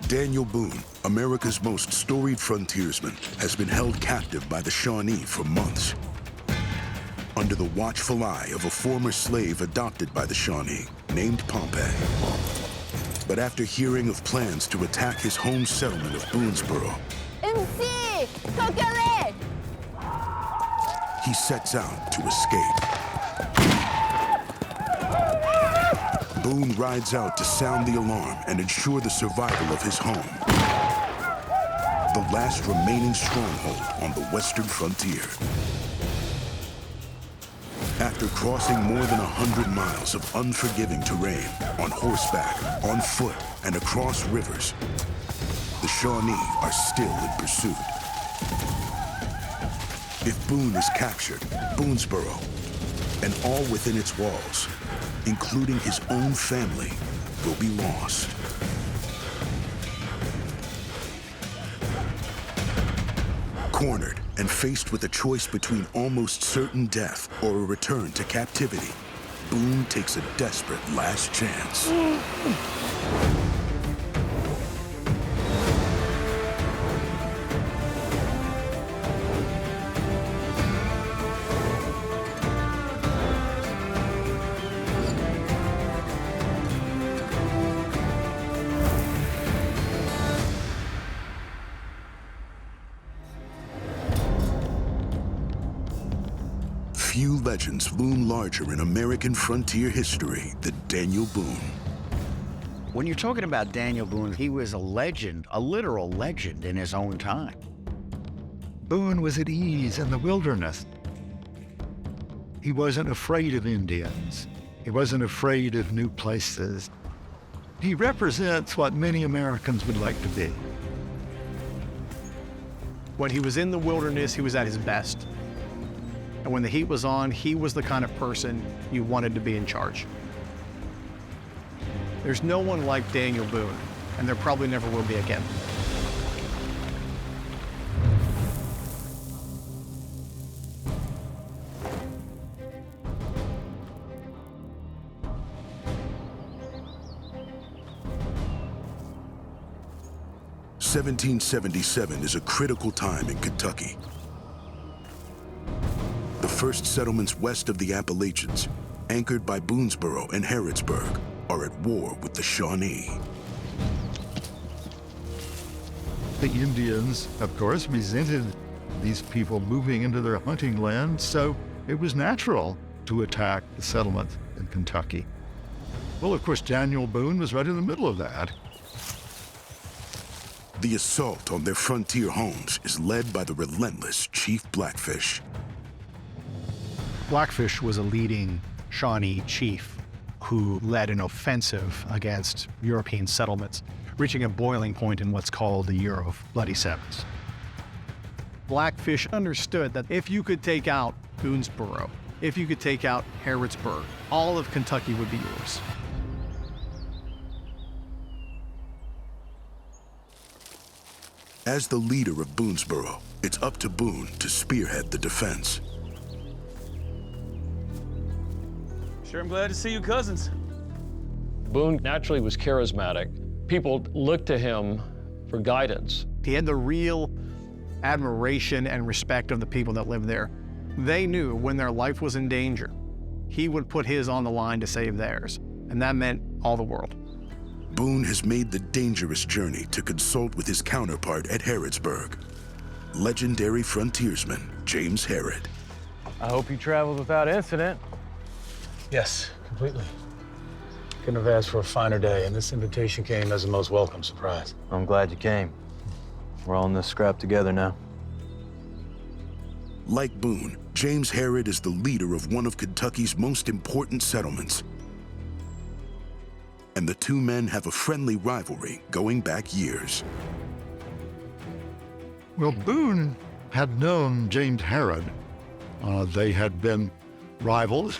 Daniel Boone, America's most storied frontiersman, has been held captive by the Shawnee for months. Under the watchful eye of a former slave adopted by the Shawnee, named Pompey. But after hearing of plans to attack his home settlement of Boonesboro, MC, Coqueret! he sets out to escape. Boone rides out to sound the alarm and ensure the survival of his home. The last remaining stronghold on the western frontier. After crossing more than 100 miles of unforgiving terrain, on horseback, on foot, and across rivers, the Shawnee are still in pursuit. If Boone is captured, Boonesboro, and all within its walls, including his own family, will be lost. Cornered and faced with a choice between almost certain death or a return to captivity, Boone takes a desperate last chance. Few legends loom larger in American frontier history than Daniel Boone. When you're talking about Daniel Boone, he was a legend, a literal legend in his own time. Boone was at ease in the wilderness. He wasn't afraid of Indians. He wasn't afraid of new places. He represents what many Americans would like to be. When he was in the wilderness, he was at his best. And when the heat was on, he was the kind of person you wanted to be in charge. There's no one like Daniel Boone, and there probably never will be again. (1777) is a critical time in Kentucky. The first settlements west of the Appalachians, anchored by Boonesboro and Harrodsburg, are at war with the Shawnee. The Indians, of course, resented these people moving into their hunting land, so it was natural to attack the settlement in Kentucky. Well, of course, Daniel Boone was right in the middle of that. The assault on their frontier homes is led by the relentless Chief Blackfish. Blackfish was a leading Shawnee chief who led an offensive against European settlements, reaching a boiling point in what's called the Year of Bloody Sevens. Blackfish understood that if you could take out Boonesboro, if you could take out Harrodsburg, all of Kentucky would be yours. As the leader of Boonesboro, it's up to Boone to spearhead the defense. Sure, I'm glad to see you cousins. Boone naturally was charismatic. People looked to him for guidance. He had the real admiration and respect of the people that lived there. They knew when their life was in danger, he would put his on the line to save theirs, and that meant all the world. Boone has made the dangerous journey to consult with his counterpart at Harrodsburg, legendary frontiersman James Harrod. I hope you traveled without incident. Yes, completely. Couldn't have asked for a finer day, and this invitation came as a most welcome surprise. I'm glad you came. We're all in this scrap together now. Like Boone, James Harrod is the leader of one of Kentucky's most important settlements. And the two men have a friendly rivalry going back years. Well, Boone had known James Harrod. They had been rivals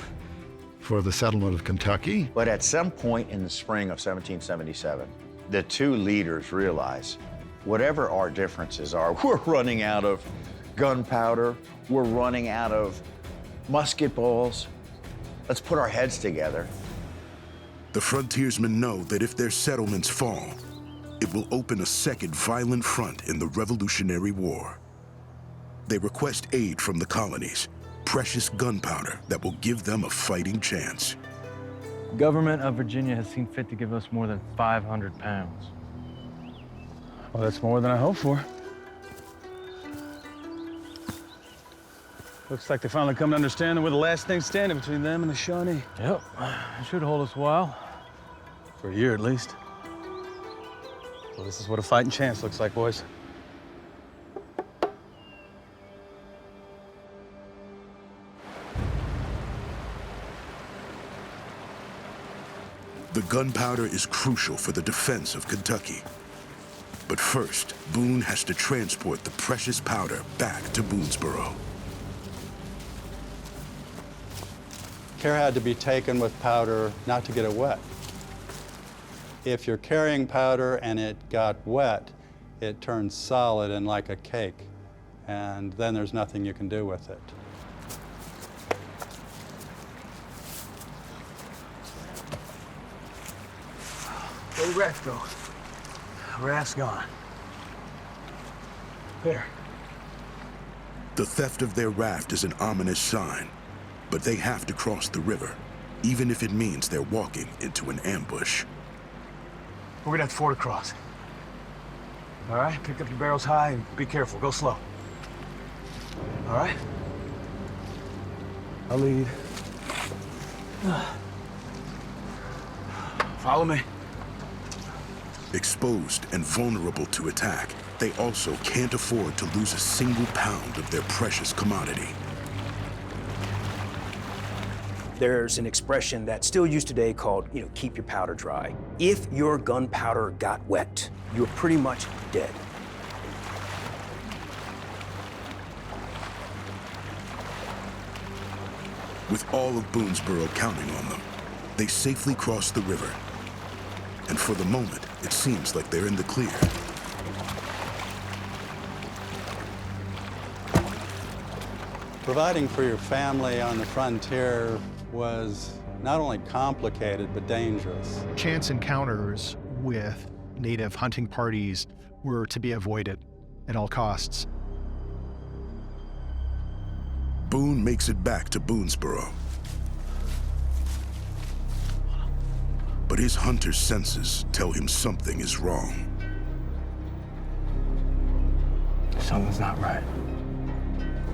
for the settlement of Kentucky. But at some point in the spring of 1777, the two leaders realized whatever our differences are, we're running out of gunpowder, we're running out of musket balls. Let's put our heads together. The frontiersmen know that if their settlements fall, it will open a second violent front in the Revolutionary War. They request aid from the colonies, precious gunpowder that will give them a fighting chance. The government of Virginia has seen fit to give us more than 500 pounds. Well, that's more than I hoped for. Looks like they finally come to understanding we're the last thing standing between them and the Shawnee. Yep, it should hold us a while. For a year, at least. Well, this is what a fighting chance looks like, boys. The gunpowder is crucial for the defense of Kentucky. But first, Boone has to transport the precious powder back to Boonesboro. Care had to be taken with powder not to get it wet. If you're carrying powder and it got wet, it turns solid and like a cake, and then there's nothing you can do with it. Where'd the raft go? The raft's gone. There. The theft of their raft is an ominous sign, but they have to cross the river, even if it means they're walking into an ambush. We're gonna have to ford across. All right? Pick up your barrels high and be careful. Go slow. All right? I'll lead. Follow me. Exposed and vulnerable to attack, they also can't afford to lose a single pound of their precious commodity. There's an expression that's still used today called, keep your powder dry. If your gunpowder got wet, you're pretty much dead. With all of Boonesboro counting on them, they safely cross the river. And for the moment, it seems like they're in the clear. Providing for your family on the frontier was not only complicated, but dangerous. Chance encounters with native hunting parties were to be avoided at all costs. Boone makes it back to Boonesboro. But his hunter's senses tell him something is wrong. Something's not right.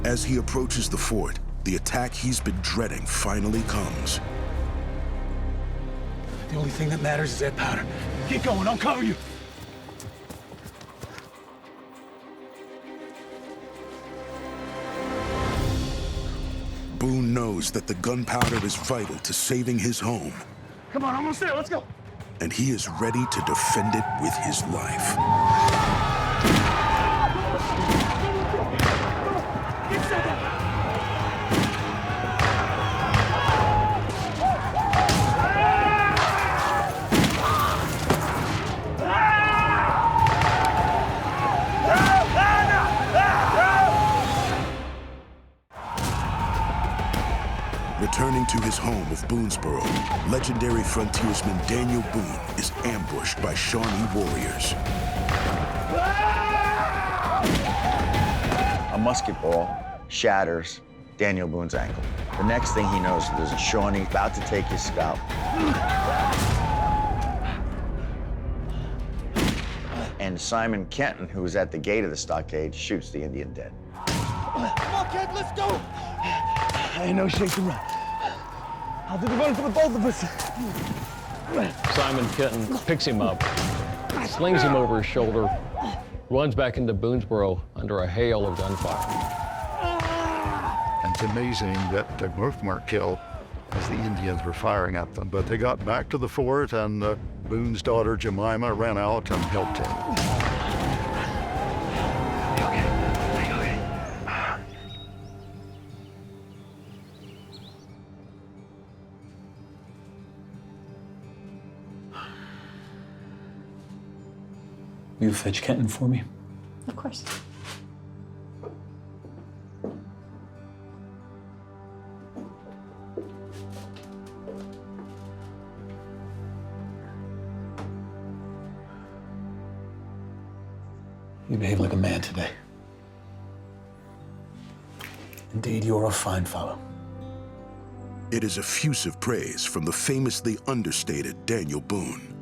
As he approaches the fort, the attack he's been dreading finally comes. The only thing that matters is that powder. Get going, I'll cover you. Boone knows that the gunpowder is vital to saving his home. Come on, almost there, let's go. And he is ready to defend it with his life. Returning to his home of Boonesboro, legendary frontiersman Daniel Boone is ambushed by Shawnee warriors. A musket ball shatters Daniel Boone's ankle. The next thing he knows, there's a Shawnee about to take his scalp. And Simon Kenton, who was at the gate of the stockade, shoots the Indian dead. Come on, kid, let's go! Ain't no shake to run. I'll do the run for the both of us. Simon Kenton picks him up, slings him over his shoulder, runs back into Boonesboro under a hail of gunfire. And it's amazing that they both weren't killed as the Indians were firing at them. But they got back to the fort, and Boone's daughter Jemima ran out and helped him. Will you fetch Kenton for me? Of course. You behaved like a man today. Indeed, you're a fine fellow. It is effusive praise from the famously understated Daniel Boone.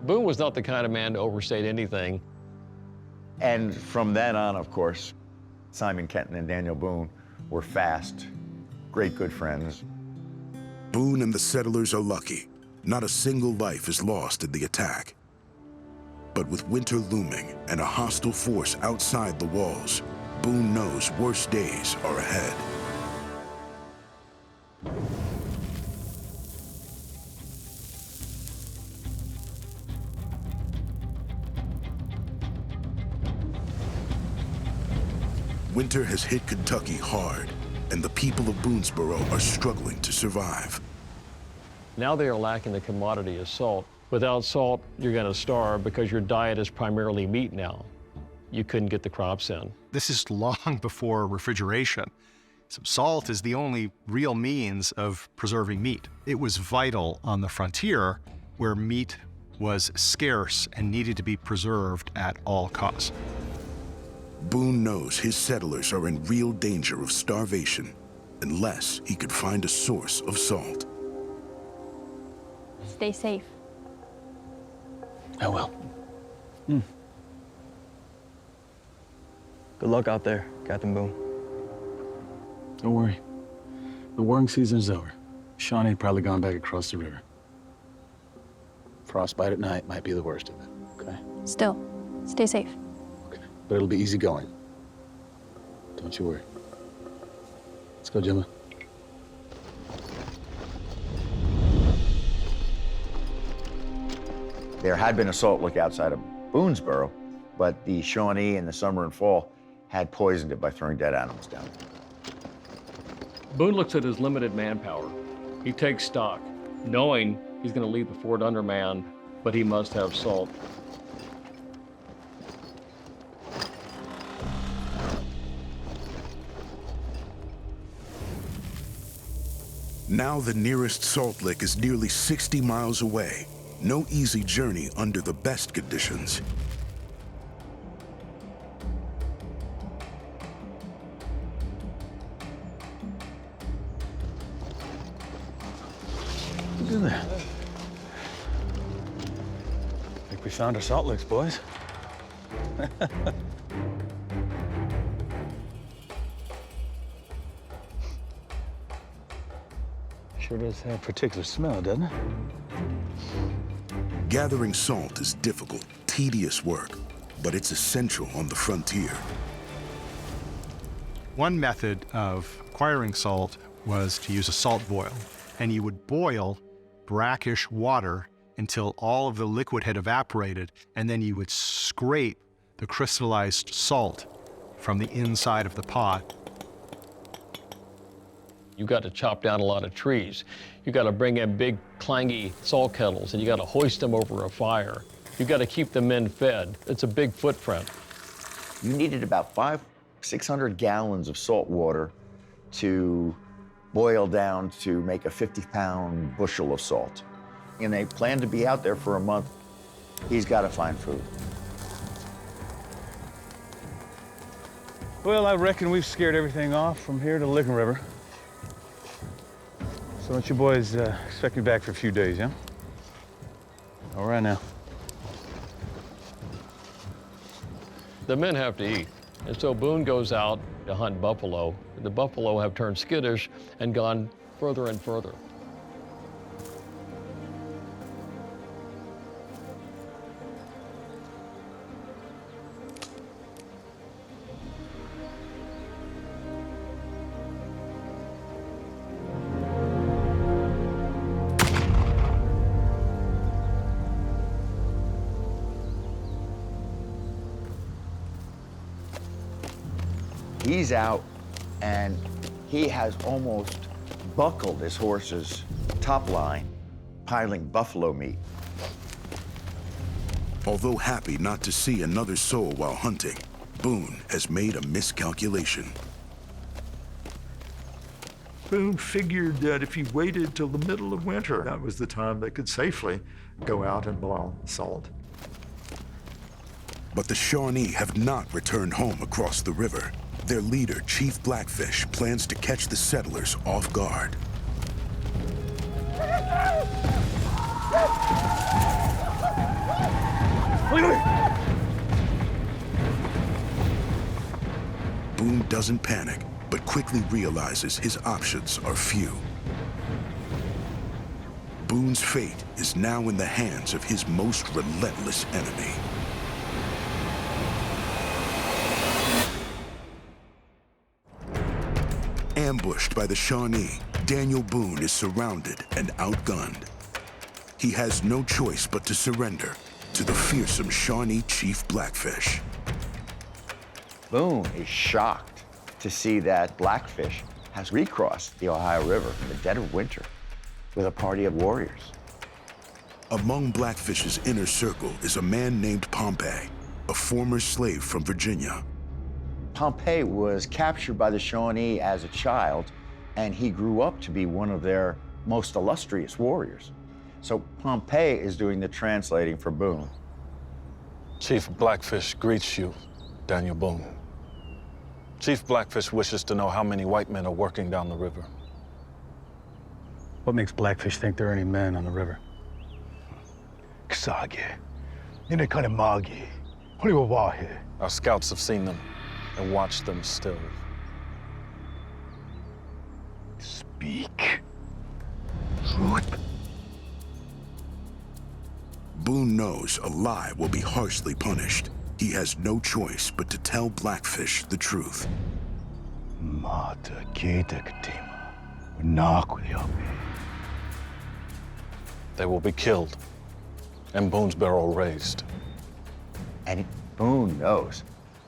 Boone was not the kind of man to overstate anything. And from then on, of course, Simon Kenton and Daniel Boone were fast, great good friends. Boone and the settlers are lucky. Not a single life is lost in the attack. But with winter looming and a hostile force outside the walls, Boone knows worse days are ahead. Winter has hit Kentucky hard, and the people of Boonesboro are struggling to survive. Now they are lacking the commodity of salt. Without salt, you're going to starve because your diet is primarily meat now. You couldn't get the crops in. This is long before refrigeration. So salt is the only real means of preserving meat. It was vital on the frontier where meat was scarce and needed to be preserved at all costs. Boone knows his settlers are in real danger of starvation unless he could find a source of salt. Stay safe. I will. Good luck out there, Captain Boone. Don't worry. The working season's over. Shawnee'd probably gone back across the river. Frostbite at night might be the worst of it, okay? Still, stay safe. Okay, but it'll be easy going. Don't you worry. Let's go, Gemma. There had been a salt lick outside of Boonesboro, but the Shawnee in the summer and fall had poisoned it by throwing dead animals down. Boone looks at his limited manpower. He takes stock, knowing he's going to leave the fort undermanned, but he must have salt. Now the nearest salt lick is nearly 60 miles away. No easy journey under the best conditions. Look at that. I think we found our salt licks, boys. Sure does have a particular smell, doesn't it? Gathering salt is difficult, tedious work, but it's essential on the frontier. One method of acquiring salt was to use a salt boil, and you would boil brackish water until all of the liquid had evaporated, and then you would scrape the crystallized salt from the inside of the pot. You got to chop down a lot of trees. You got to bring in big clangy salt kettles, and you got to hoist them over a fire. You got to keep the men fed. It's a big footprint. You needed about 500-600 gallons of salt water to boil down to make a 50-pound bushel of salt. And they planned to be out there for a month. He's got to find food. Well, I reckon we've scared everything off from here to the Licking River. So don't you boys expect me back for a few days, yeah? All right now. The men have to eat. And so Boone goes out to hunt buffalo. The buffalo have turned skittish and gone further and further. He's out, and he has almost buckled his horse's top line, piling buffalo meat. Although happy not to see another soul while hunting, Boone has made a miscalculation. Boone figured that if he waited till the middle of winter, that was the time they could safely go out and boil salt. But the Shawnee have not returned home across the river. Their leader, Chief Blackfish, plans to catch the settlers off guard. Boone doesn't panic, but quickly realizes his options are few. Boone's fate is now in the hands of his most relentless enemy. Ambushed by the Shawnee, Daniel Boone is surrounded and outgunned. He has no choice but to surrender to the fearsome Shawnee Chief Blackfish. Boone is shocked to see that Blackfish has recrossed the Ohio River in the dead of winter with a party of warriors. Among Blackfish's inner circle is a man named Pompey, a former slave from Virginia. Pompey was captured by the Shawnee as a child, and he grew up to be one of their most illustrious warriors. So Pompey is doing the translating for Boone. Chief Blackfish greets you, Daniel Boone. Chief Blackfish wishes to know how many white men are working down the river. What makes Blackfish think there are any men on the river? Our scouts have seen them and watched them still. Speak. Boone knows a lie will be harshly punished. He has no choice but to tell Blackfish the truth. They will be killed and Boonesboro razed. And Boone knows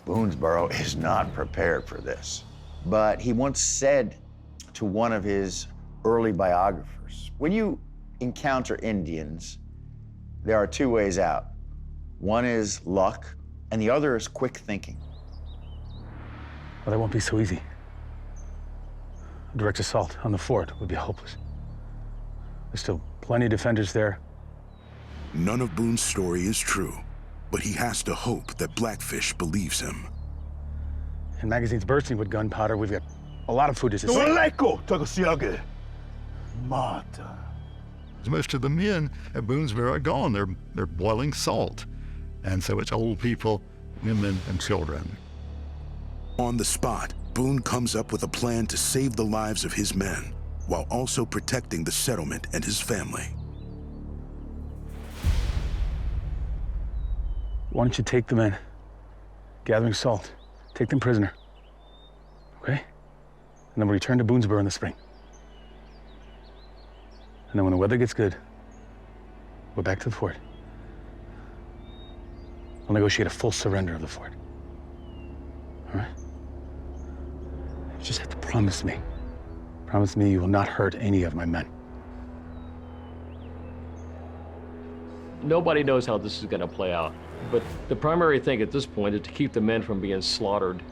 Boonesboro is not prepared for this. But he once said to one of his early biographers, when you encounter Indians, there are two ways out. One is luck, and the other is quick thinking. Well, that won't be so easy. A direct assault on the fort would be hopeless. There's still plenty of defenders there. None of Boone's story is true, but he has to hope that Blackfish believes him. And magazines bursting with gunpowder, we've got a lot of food to Most of the men at Boonesboro are gone. They're boiling salt. And so it's old people, women, and children. On the spot, Boone comes up with a plan to save the lives of his men, while also protecting the settlement and his family. Why don't you take the men, gathering salt, take them prisoner, okay? And then we'll return to Boonesboro in the spring. And then when the weather gets good, we're back to the fort. We'll negotiate a full surrender of the fort. All right? You just have to promise me. Promise me you will not hurt any of my men. Nobody knows how this is going to play out, but the primary thing at this point is to keep the men from being slaughtered.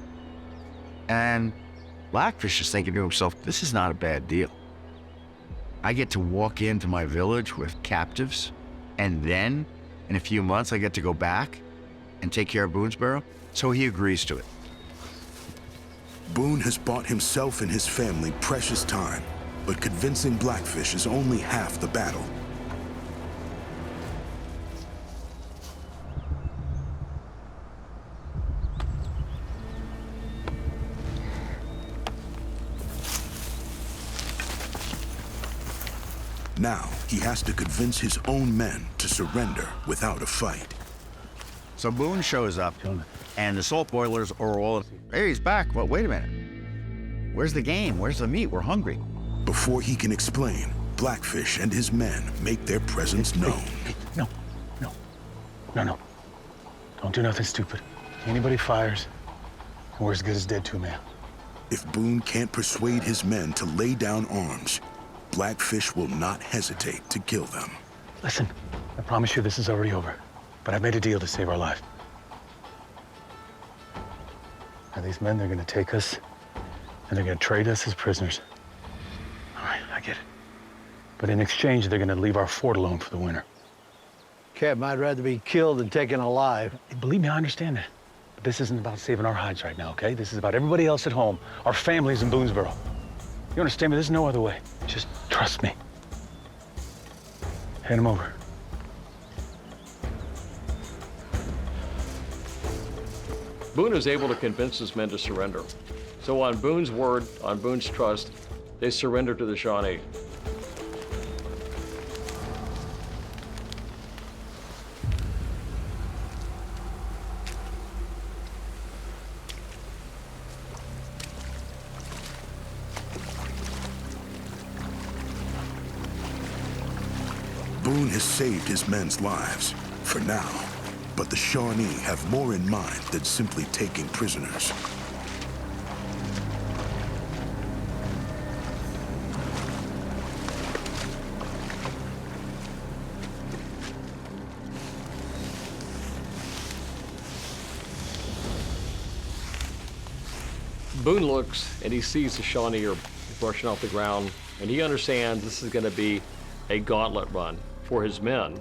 And Blackfish is thinking to himself, this is not a bad deal. I get to walk into my village with captives, and then, in a few months, I get to go back and take care of Boonesboro. So he agrees to it. Boone has bought himself and his family precious time, but convincing Blackfish is only half the battle. Now, he has to convince his own men to surrender without a fight. So Boone shows up, and the salt boilers are all, hey, he's back. Well, wait a minute. Where's the game? Where's the meat? We're hungry. Before he can explain, Blackfish and his men make their presence known. No. Don't do nothing stupid. Anybody fires, and we're as good as dead to a man. If Boone can't persuade his men to lay down arms, Blackfish will not hesitate to kill them. Listen, I promise you this is already over, but I've made a deal to save our life. Now these men, they're gonna take us, and they're gonna trade us as prisoners. All right, I get it. But in exchange, they're gonna leave our fort alone for the winter. Captain, I'd rather be killed than taken alive. Believe me, I understand that. But this isn't about saving our hides right now, okay? This is about everybody else at home, our families in Boonesboro. You understand me? There's no other way. Just trust me. Hand him over. Boone is able to convince his men to surrender. So on Boone's word, on Boone's trust, they surrender to the Shawnee. Boone has saved his men's lives, for now. But the Shawnee have more in mind than simply taking prisoners. Boone looks and he sees the Shawnee are brushing off the ground, and he understands this is going to be a gauntlet run for his men.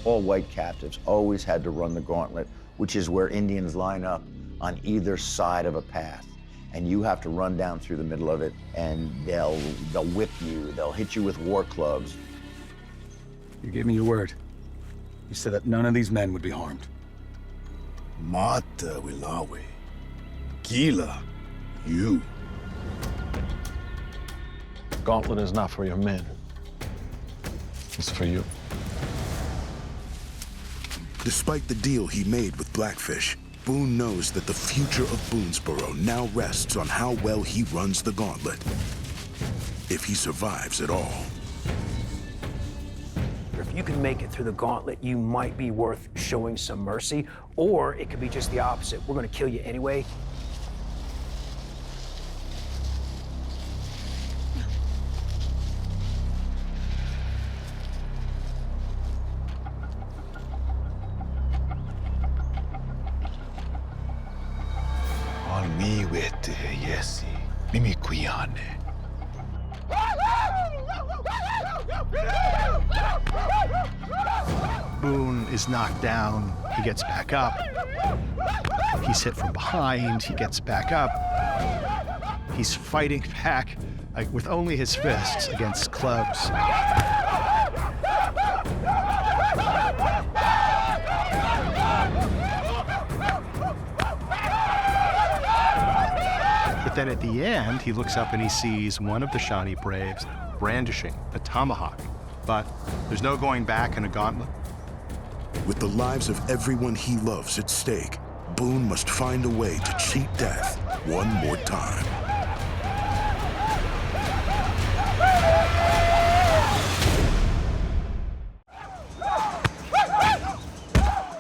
All white captives always had to run the gauntlet, which is where Indians line up on either side of a path. And you have to run down through the middle of it, and they'll whip you, they'll hit you with war clubs. You gave me your word. You said that none of these men would be harmed. Mata Wilawe. Gila, you. Gauntlet is not for your men. It's for you. Despite the deal he made with Blackfish, Boone knows that the future of Boonesboro now rests on how well he runs the gauntlet. If he survives at all. If you can make it through the gauntlet, you might be worth showing some mercy, or it could be just the opposite. We're gonna kill you anyway. On me with Yesi. Mimi Kuyane. Boone is knocked down, he gets back up. He's hit from behind, he gets back up. He's fighting back, like, with only his fists against clubs. But then at the end, he looks up and he sees one of the Shawnee braves brandishing a tomahawk. But there's no going back in a gauntlet. With the lives of everyone he loves at stake, Boone must find a way to cheat death one more time.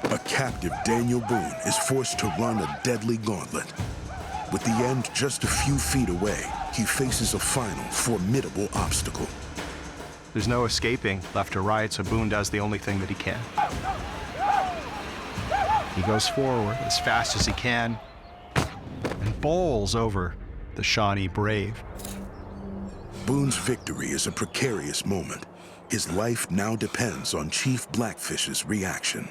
A captive Daniel Boone is forced to run a deadly gauntlet. With the end just a few feet away, he faces a final, formidable obstacle. There's no escaping left or right, so Boone does the only thing that he can. He goes forward as fast as he can and bowls over the Shawnee brave. Boone's victory is a precarious moment. His life now depends on Chief Blackfish's reaction.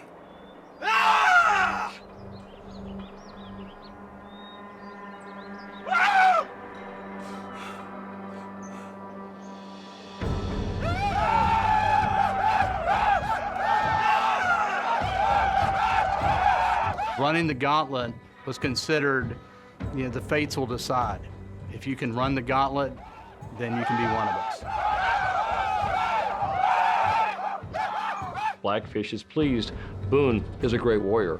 Running the gauntlet was considered, the fates will decide. If you can run the gauntlet, then you can be one of us. Blackfish is pleased. Boone is a great warrior.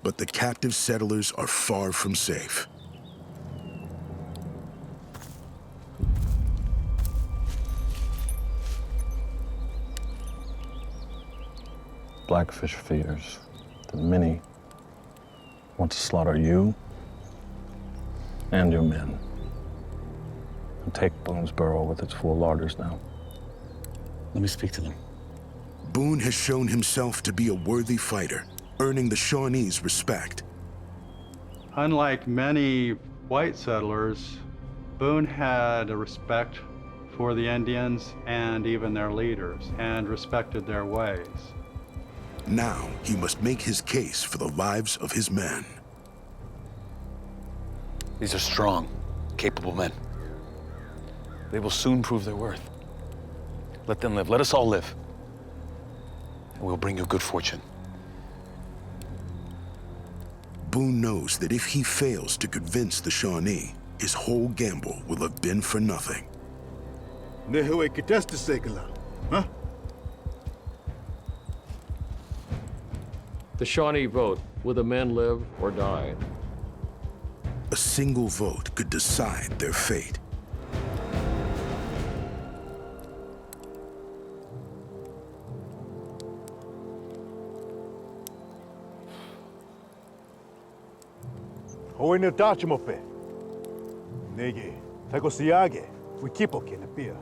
But the captive settlers are far from safe. Blackfish fears that many want to slaughter you and your men and take Boonesboro with its full larders now. Let me speak to them. Boone has shown himself to be a worthy fighter, earning the Shawnees' respect. Unlike many white settlers, Boone had a respect for the Indians and even their leaders, and respected their ways. Now he must make his case for the lives of his men. These are strong, capable men. They will soon prove their worth. Let them live. Let us all live. And we'll bring you good fortune. Boone knows that if he fails to convince the Shawnee, his whole gamble will have been for nothing. The Shawnee vote, will the men live or die? A single vote could decide their fate. Hoine tachimope. Nege, takosiage, wikipo kenapia.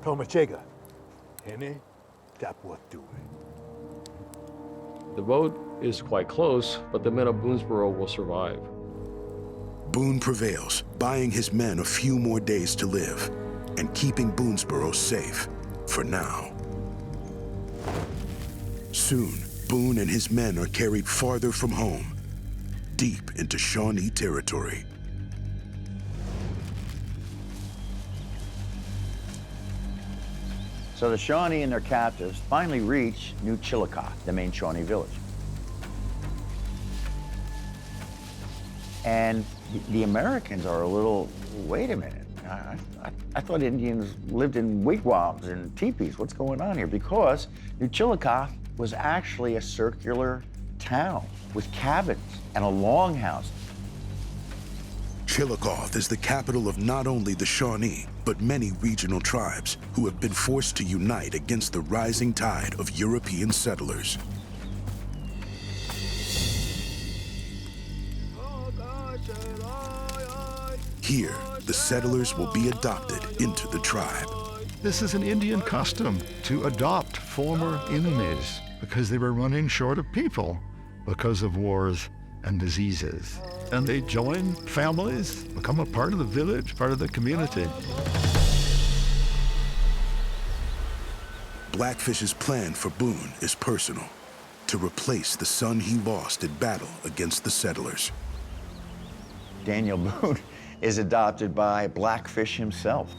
Tomachega. Hene, tapwatue. The vote is quite close, but the men of Boonesboro will survive. Boone prevails, buying his men a few more days to live and keeping Boonesboro safe for now. Soon, Boone and his men are carried farther from home, deep into Shawnee territory. So the Shawnee and their captives finally reach New Chillicothe, the main Shawnee village. And the Americans are a little, wait a minute, I thought Indians lived in wigwams and teepees. What's going on here? Because New Chillicothe was actually a circular town with cabins and a longhouse. Chillicothe is the capital of not only the Shawnee, but many regional tribes who have been forced to unite against the rising tide of European settlers. Here, the settlers will be adopted into the tribe. This is an Indian custom to adopt former enemies because they were running short of people because of wars and diseases. And they join families, become a part of the village, part of the community. Blackfish's plan for Boone is personal, to replace the son he lost in battle against the settlers. Daniel Boone is adopted by Blackfish himself.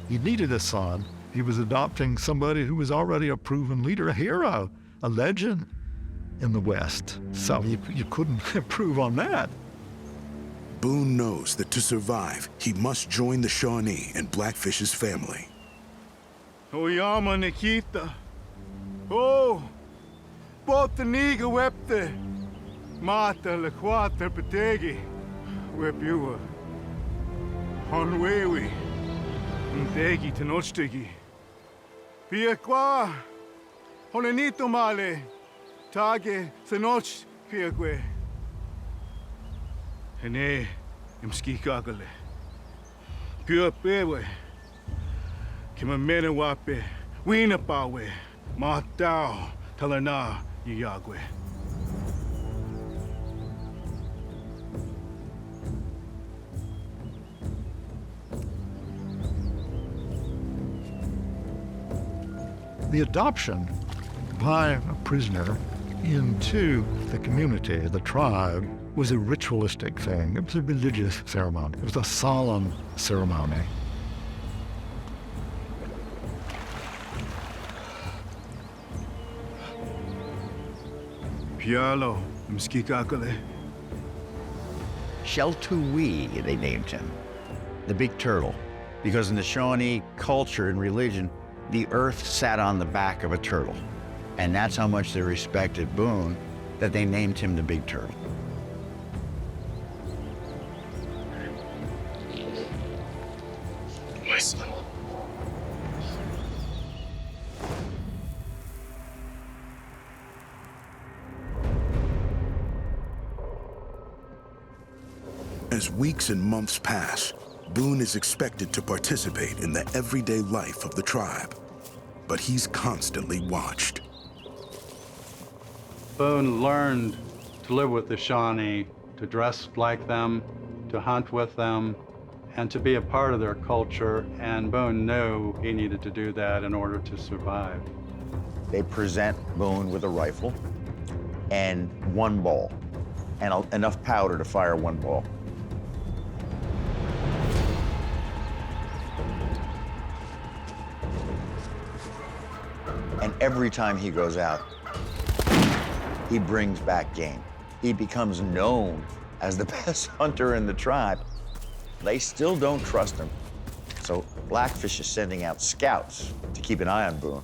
He needed a son. He was adopting somebody who was already a proven leader, a hero, a legend in the West. So you couldn't improve on that. Boone knows that to survive, he must join the Shawnee and Blackfish's family. Oyama Nikita. Oh, Botaniga wepte. Mata le quater petegi. Wepiua. Honwewi. Ntegi tenochtegi. Pia qua. Honenito male. Tage senoch piaque. Hene imski kagale. Pia pewe. Kima mene wape. Wina pawe. Ma tao. Talana yagwe. The adoption by a prisoner into the community, the tribe, was a ritualistic thing. It was a religious ceremony. It was a solemn ceremony. Pialo, mskikakale. Sheltuwi, they named him, the big turtle, because in the Shawnee culture and religion, the earth sat on the back of a turtle. And that's how much they respected Boone, that they named him the Big Turtle. My son. As weeks and months pass, Boone is expected to participate in the everyday life of the tribe, but he's constantly watched. Boone learned to live with the Shawnee to dress like them, to hunt with them, and to be a part of their culture, and Boone knew he needed to do that in order to survive. They present Boone with a rifle and one ball, and enough powder to fire one ball. And every time he goes out, he brings back game. He becomes known as the best hunter in the tribe. They still don't trust him. So Blackfish is sending out scouts to keep an eye on Boone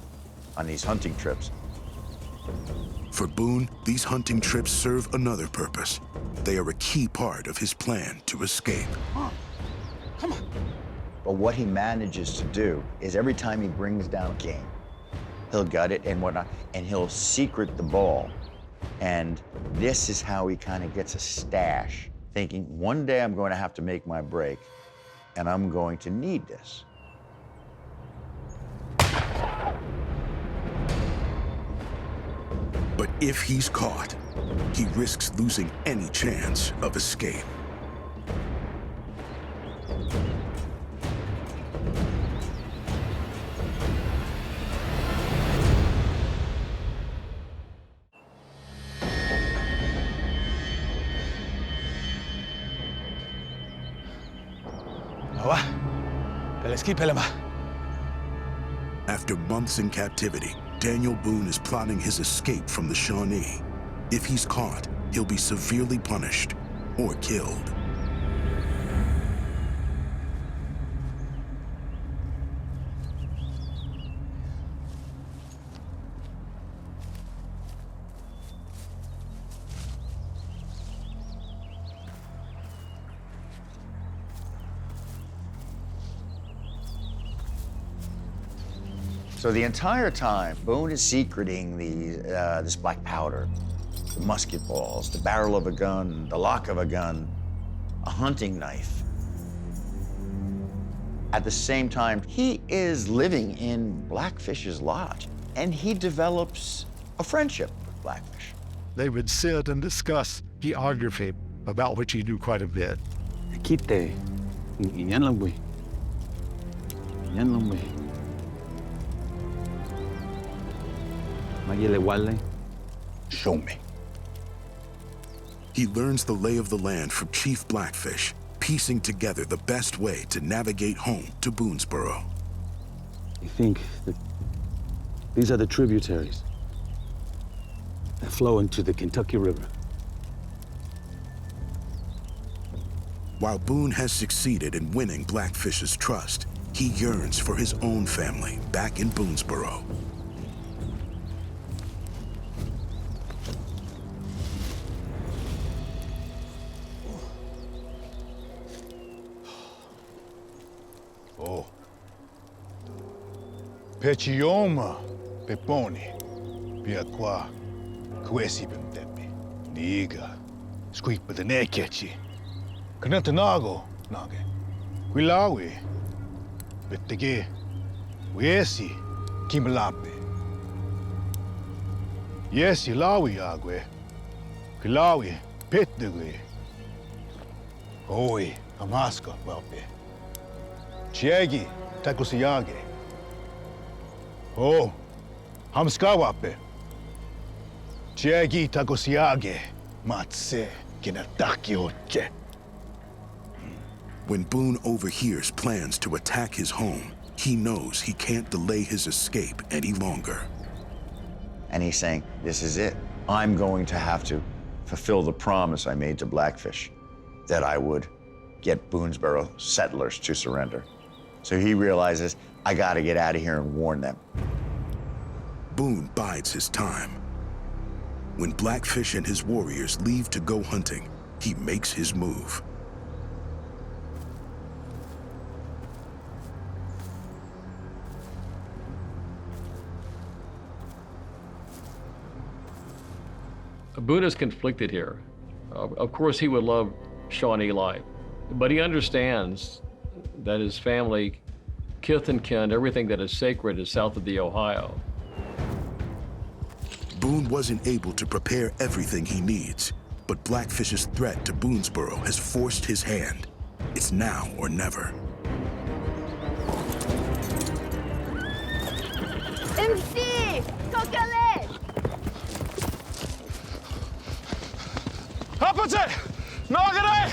on these hunting trips. For Boone, these hunting trips serve another purpose. They are a key part of his plan to escape. Come on. But what he manages to do is every time he brings down game, he'll gut it and whatnot, and he'll secret the ball. And this is how he kind of gets a stash, thinking one day I'm going to have to make my break, and I'm going to need this. But if he's caught, he risks losing any chance of escape. After months in captivity, Daniel Boone is plotting his escape from the Shawnee. If he's caught, he'll be severely punished or killed. So the entire time, Boone is secreting this black powder, the musket balls, the barrel of a gun, the lock of a gun, a hunting knife. At the same time, he is living in Blackfish's lodge, and he develops a friendship with Blackfish. They would sit and discuss geography, about which he knew quite a bit. Show me. He learns the lay of the land from Chief Blackfish, piecing together the best way to navigate home to Boonesboro. I think that these are the tributaries that flow into the Kentucky River. While Boone has succeeded in winning Blackfish's trust, he yearns for his own family back in Boonesboro. Oh. Pechioma, Peponi, Piaqua, Quesi Bimtepi, Niga, Squeak with the Nekechi, Kanatanago, Nage, Quilawi, Betege, Wiesi, Kimalape. Yesi Lawi Agwe, Quilawi, Petdegue, Oi, Amaska, Wape. Chiegi, Takusiyage. Oh, Hamskawape. Chiegi, Takusiyage, Matse, Kinataki Oche. When Boone overhears plans to attack his home, he knows he can't delay his escape any longer. And he's saying, this is it. I'm going to have to fulfill the promise I made to Blackfish, that I would get Boonesboro settlers to surrender. So he realizes, I gotta get out of here and warn them. Boone bides his time. When Blackfish and his warriors leave to go hunting, he makes his move. Boone is conflicted here. Of course, he would love Shawnee life, but he understands that his family, kith and kin, everything that is sacred is south of the Ohio. Boone wasn't able to prepare everything he needs. But Blackfish's threat to Boonesboro has forced his hand. It's now or never. MC! Coquelet! Opposite! Nogare!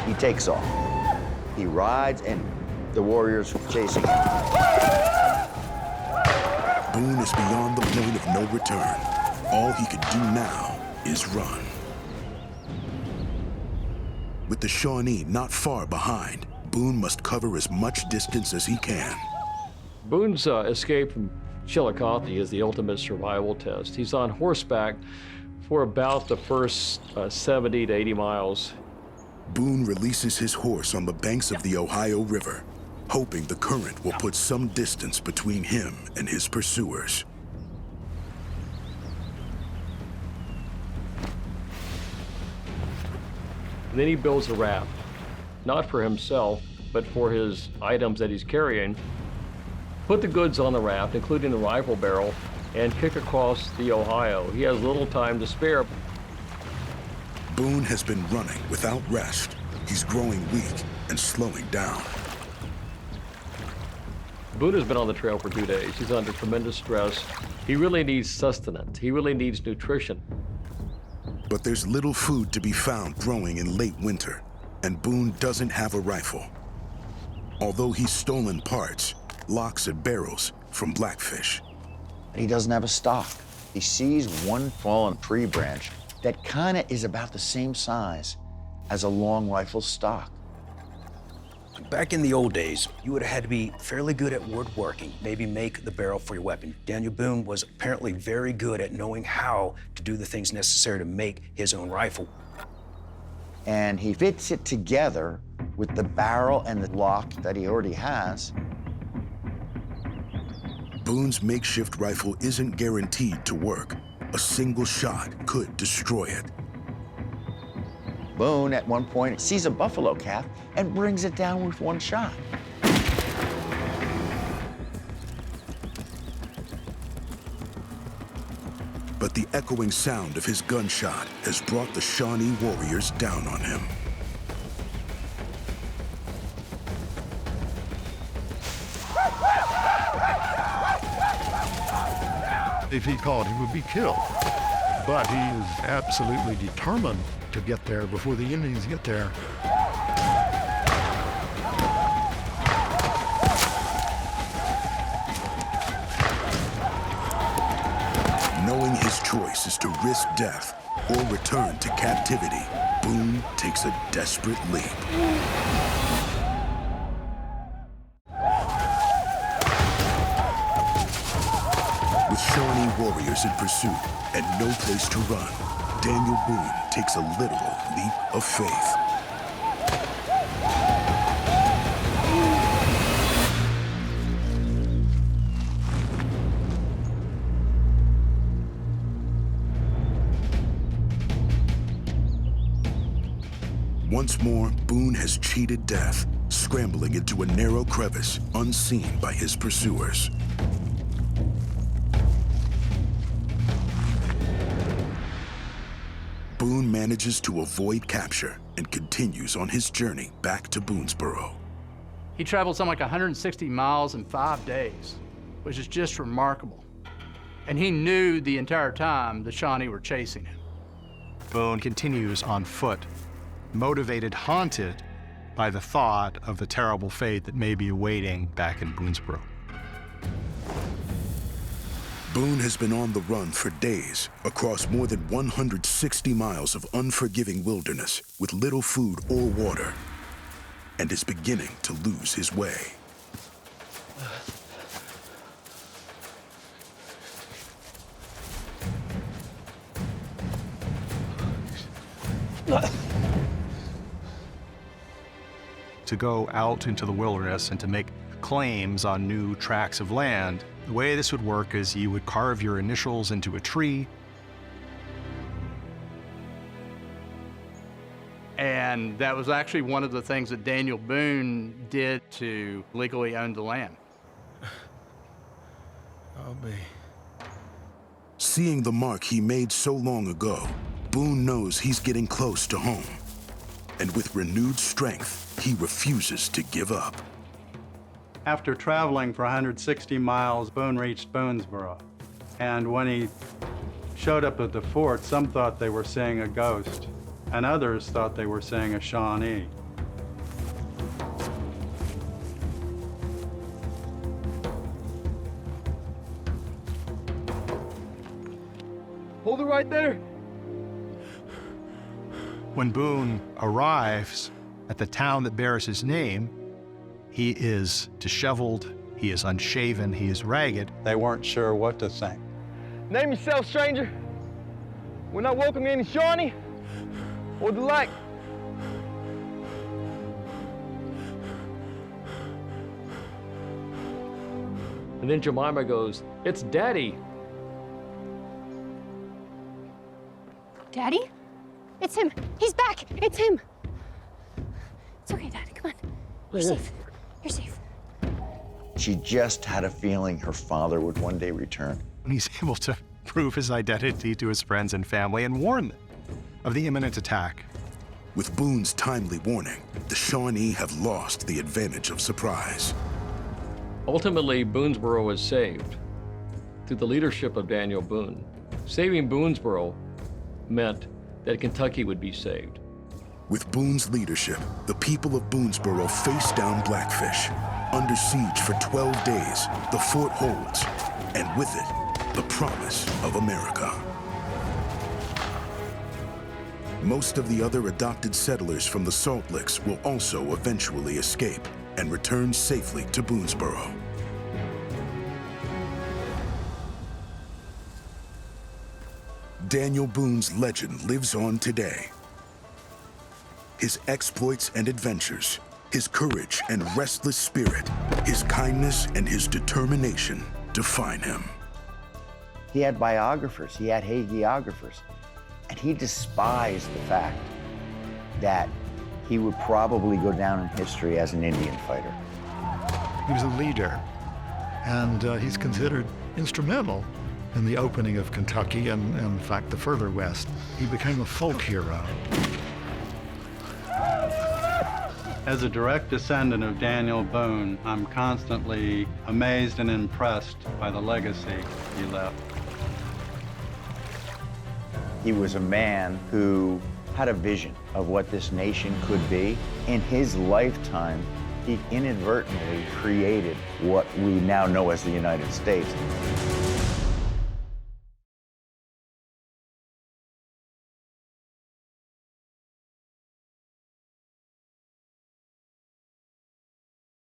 He takes off. He rides, and the warriors chasing him. Boone is beyond the point of no return. All he can do now is run. With the Shawnee not far behind, Boone must cover as much distance as he can. Boone's escape from Chillicothe is the ultimate survival test. He's on horseback for about the first 70 to 80 miles. Boone releases his horse on the banks of the Ohio River, hoping the current will put some distance between him and his pursuers. And then he builds a raft, not for himself, but for his items that he's carrying. Put the goods on the raft, including the rifle barrel, and kick across the Ohio. He has little time to spare. Boone has been running without rest. He's growing weak and slowing down. Boone has been on the trail for 2 days. He's under tremendous stress. He really needs sustenance. He really needs nutrition. But there's little food to be found growing in late winter, and Boone doesn't have a rifle. Although he's stolen parts, locks and barrels from Blackfish. He doesn't have a stock. He sees one fallen tree branch that kind of is about the same size as a long rifle stock. Back in the old days, you would have had to be fairly good at woodworking, maybe make the barrel for your weapon. Daniel Boone was apparently very good at knowing how to do the things necessary to make his own rifle. And he fits it together with the barrel and the lock that he already has. Boone's makeshift rifle isn't guaranteed to work. A single shot could destroy it. Boone, at one point, sees a buffalo calf and brings it down with one shot. But the echoing sound of his gunshot has brought the Shawnee warriors down on him. If he caught, he would be killed. But he is absolutely determined to get there before the Indians get there. Knowing his choice is to risk death or return to captivity, Boone takes a desperate leap. With Shawnee warriors in pursuit and no place to run, Daniel Boone takes a literal leap of faith. Once more, Boone has cheated death, scrambling into a narrow crevice unseen by his pursuers. Boone manages to avoid capture and continues on his journey back to Boonesboro. He traveled something like 160 miles in 5 days, which is just remarkable. And he knew the entire time the Shawnee were chasing him. Boone continues on foot, motivated, haunted by the thought of the terrible fate that may be awaiting back in Boonesboro. Boone has been on the run for days across more than 160 miles of unforgiving wilderness with little food or water, and is beginning to lose his way. To go out into the wilderness and to make claims on new tracts of land, the way this would work is you would carve your initials into a tree. And that was actually one of the things that Daniel Boone did to legally own the land. I'll be Seeing the mark he made so long ago, Boone knows he's getting close to home. And with renewed strength, he refuses to give up. After traveling for 160 miles, Boone reached Boonesboro. And when he showed up at the fort, some thought they were seeing a ghost, and others thought they were seeing a Shawnee. Hold it right there. When Boone arrives at the town that bears his name, he is disheveled, he is unshaven, he is ragged. They weren't sure what to think. Name yourself, stranger. We're not welcoming any Shawnee or the like. And then Jemima goes, "It's Daddy." Daddy? It's him. He's back. It's him. It's okay, Dad. Come on. You're safe. You're safe. She just had a feeling her father would one day return. And he's able to prove his identity to his friends and family and warn them of the imminent attack. With Boone's timely warning, the Shawnee have lost the advantage of surprise. Ultimately, Boonesboro was saved through the leadership of Daniel Boone. Saving Boonesboro meant that Kentucky would be saved. With Boone's leadership, the people of Boonesboro faced down Blackfish. Under siege for 12 days, the fort holds, and with it, the promise of America. Most of the other adopted settlers from the Salt Licks will also eventually escape and return safely to Boonesboro. Daniel Boone's legend lives on today. His exploits and adventures, his courage and restless spirit, his kindness and his determination define him. He had biographers, he had hagiographers, and he despised the fact that he would probably go down in history as an Indian fighter. He was a leader, and he's considered instrumental in the opening of Kentucky and, in fact, the further west. He became a folk hero. As a direct descendant of Daniel Boone, I'm constantly amazed and impressed by the legacy he left. He was a man who had a vision of what this nation could be. In his lifetime, he inadvertently created what we now know as the United States.